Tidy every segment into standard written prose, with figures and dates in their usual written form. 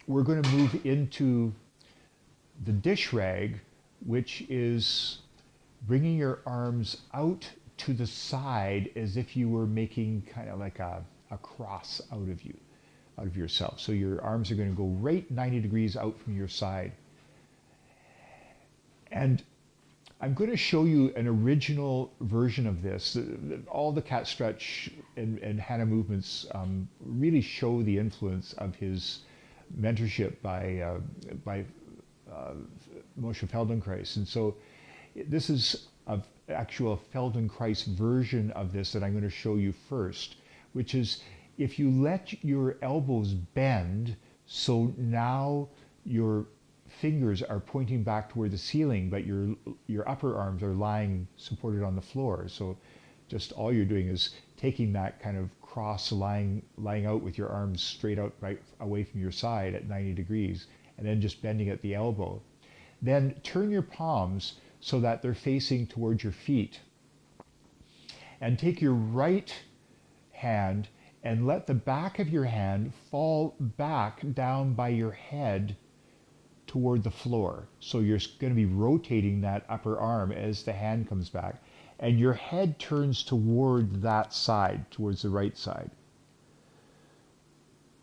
we're going to move into the Dishrag, which is bringing your arms out to the side as if you were making kind of like a cross out of you, out of yourself. So your arms are going to go right 90 degrees out from your side. And I'm going to show you an original version of this. All the cat stretch and Hana movements really show the influence of his mentorship by Moshe Feldenkrais. And so this is an actual Feldenkrais version of this that I'm going to show you first, which is if you let your elbows bend, so now your fingers are pointing back toward the ceiling, but your upper arms are lying supported on the floor. So just all you're doing is taking that kind of cross lying out with your arms straight out right away from your side at 90 degrees, and then just bending at the elbow. Then turn your palms so that they're facing towards your feet. And take your right hand and let the back of your hand fall back down by your head toward the floor. So you're going to be rotating that upper arm as the hand comes back, and your head turns toward that side, towards the right side.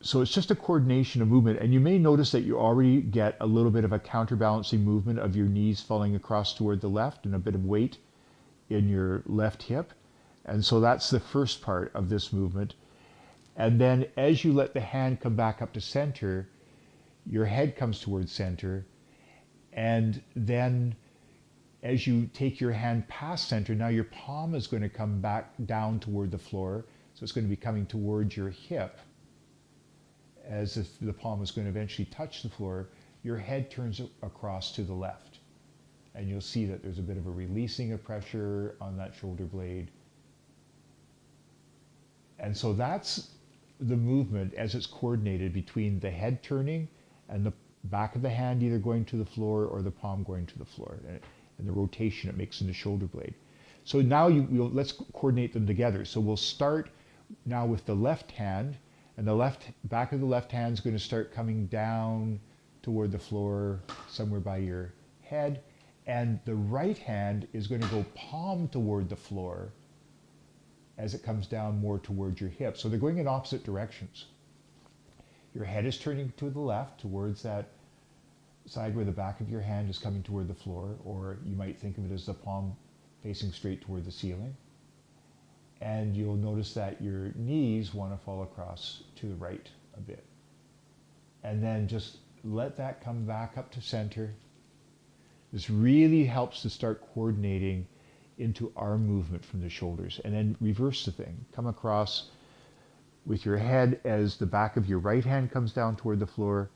So it's just a coordination of movement, and you may notice that you already get a little bit of a counterbalancing movement of your knees falling across toward the left and a bit of weight in your left hip. And so that's the first part of this movement. And then as you let the hand come back up to center, your head comes towards center, and then as you take your hand past center, now your palm is going to come back down toward the floor, so it's going to be coming towards your hip. As if the palm is going to eventually touch the floor, your head turns across to the left, and you'll see that there's a bit of a releasing of pressure on that shoulder blade. And so that's the movement as it's coordinated between the head turning and the back of the hand either going to the floor or the palm going to the floor, and the rotation it makes in the shoulder blade. So now let's coordinate them together. So we'll start now with the left hand, and the back of the left hand is going to start coming down toward the floor somewhere by your head, and the right hand is going to go palm toward the floor as it comes down more towards your hip. So they're going in opposite directions. Your head is turning to the left towards that side where the back of your hand is coming toward the floor, or you might think of it as the palm facing straight toward the ceiling. And you'll notice that your knees want to fall across to the right a bit. And then just let that come back up to center. This really helps to start coordinating into arm movement from the shoulders. And then reverse the thing. Come across with your head as the back of your right hand comes down toward the floor.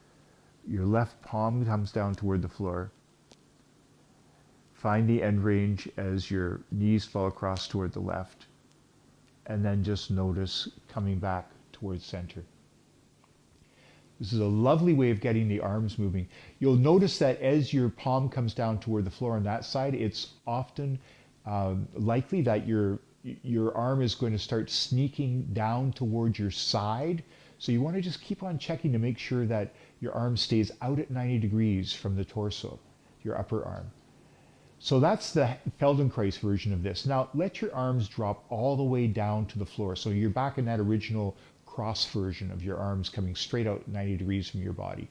Your left palm comes down toward the floor. Find the end range as your knees fall across toward the left. And then just notice coming back towards center. This is a lovely way of getting the arms moving. You'll notice that as your palm comes down toward the floor on that side, it's often likely that your arm is going to start sneaking down towards your side. So you want to just keep on checking to make sure that your arm stays out at 90 degrees from the torso, your upper arm. So that's the Feldenkrais version of this. Now let your arms drop all the way down to the floor. So you're back in that original cross version of your arms coming straight out 90 degrees from your body.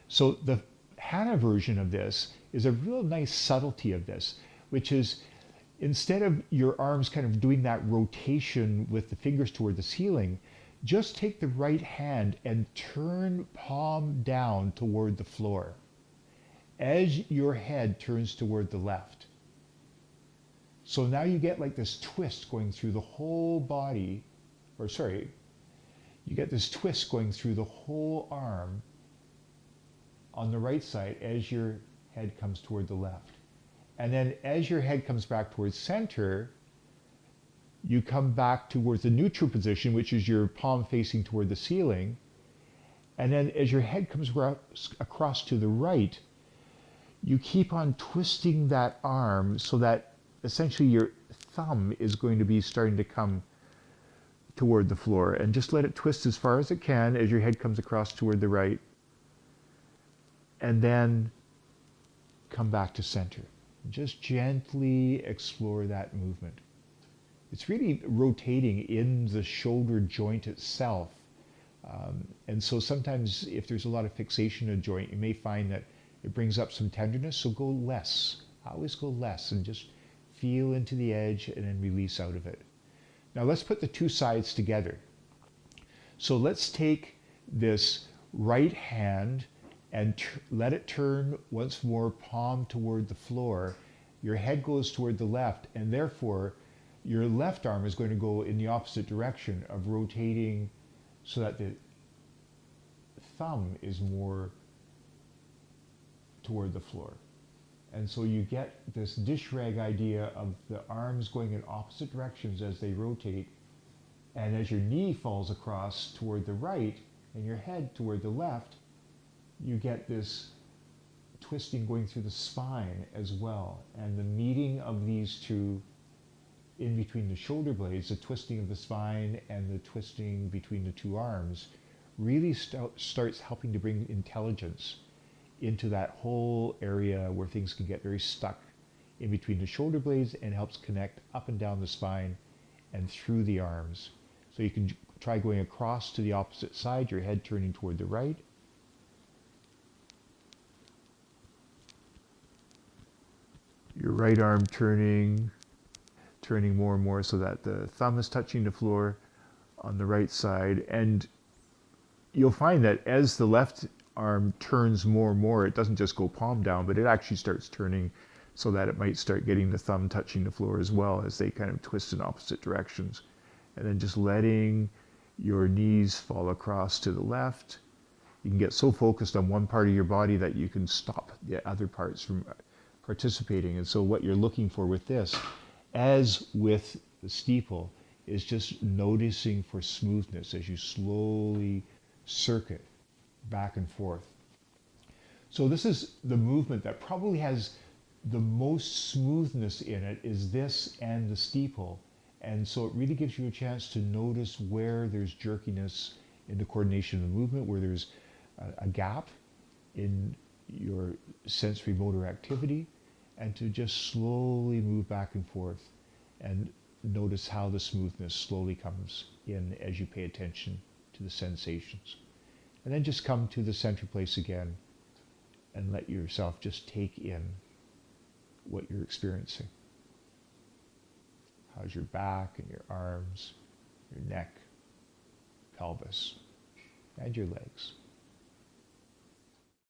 So the Hana version of this is a real nice subtlety of this, which is instead of your arms kind of doing that rotation with the fingers toward the ceiling, just take the right hand and turn palm down toward the floor as your head turns toward the left. So now you get like this twist going through the whole body, you get this twist going through the whole arm on the right side as your head comes toward the left. And then as your head comes back towards center, you come back towards the neutral position, which is your palm facing toward the ceiling. And then as your head comes across to the right, you keep on twisting that arm so that essentially your thumb is going to be starting to come toward the floor. And just let it twist as far as it can as your head comes across toward the right. and then come back to center. Just gently explore that movement. It's really rotating in the shoulder joint itself. And so sometimes if there's a lot of fixation in a joint, you may find that it brings up some tenderness, so go less. Always go less and just feel into the edge and then release out of it. Now let's put the two sides together. So let's take this right hand and let it turn once more, palm toward the floor. Your head goes toward the left, and therefore your left arm is going to go in the opposite direction of rotating so that the thumb is more toward the floor. And so you get this Dishrag idea of the arms going in opposite directions as they rotate. And as your knee falls across toward the right and your head toward the left, you get this twisting going through the spine as well. And the meeting of these two in between the shoulder blades, the twisting of the spine and the twisting between the two arms, really starts helping to bring intelligence into that whole area where things can get very stuck in between the shoulder blades, and helps connect up and down the spine and through the arms. So you can try going across to the opposite side, your head turning toward the right. Your right arm turning more and more so that the thumb is touching the floor on the right side. And you'll find that as the left arm turns more and more, it doesn't just go palm down, but it actually starts turning so that it might start getting the thumb touching the floor as well, as they kind of twist in opposite directions. And then just letting your knees fall across to the left. You can get so focused on one part of your body that you can stop the other parts from participating. And so what you're looking for with this, as with the steeple, is just noticing for smoothness as you slowly circuit back and forth. So this is the movement that probably has the most smoothness in it, is this and the steeple. And so it really gives you a chance to notice where there's jerkiness in the coordination of the movement, where there's a gap in your sensory motor activity, and to just slowly move back and forth and notice how the smoothness slowly comes in as you pay attention to the sensations. And then just come to the center place again and let yourself just take in what you're experiencing. How's your back and your arms, your neck, pelvis, and your legs?